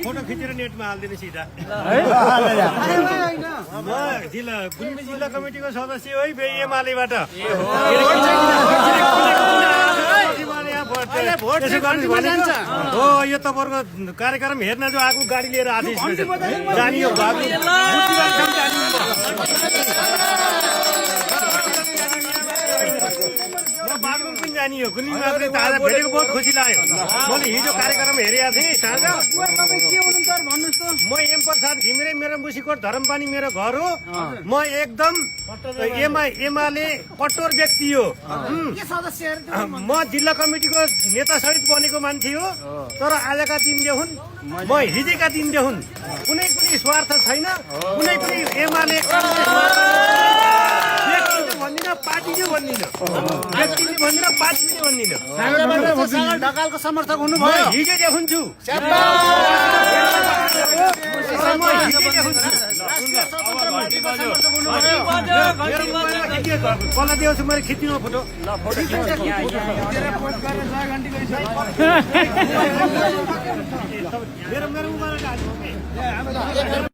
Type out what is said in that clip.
photo खिचेर नेटमा हालिदिनु सिधा जिल्ला गुल्मी जिल्ला कमिटीको सदस्य हो एमालेबाट हो यो तपाईँहरूको कार्यक्रम हेर्न जो आएको गाडी लिएर आएको जानियो बागलुङ पनि जानियो कुनै मात्रै ताजा भेटेको बहुत खुसी लाग्यो मैले हिजो कार्यक्रम हेरेको थिएँ साँझ म एम प्रसाद घिमिरे मेरो मुसीकोट धरमपानी मेरो घर हो म एकदम एमाले कठोर व्यक्ति हो म जिल्ला कमिटीको नेता सहित बनेको मान्छे हो तर आजका दिनदेखि म हिजोका दिनदेखि कुनै पनि स्वार्थ छैन कुनै पनि एमाले भन्दिनँ पार्टी चाहिँ भन्दिनँ व्यक्ति चाहिँ भन्दिनँ पार्टी चाहिँ भन्दिनँ ढकालको समर्थक हुनुभयो हिजोदेखि छु कसलाई दिउँछु मैले खिच्दिनँ फोटो मेरो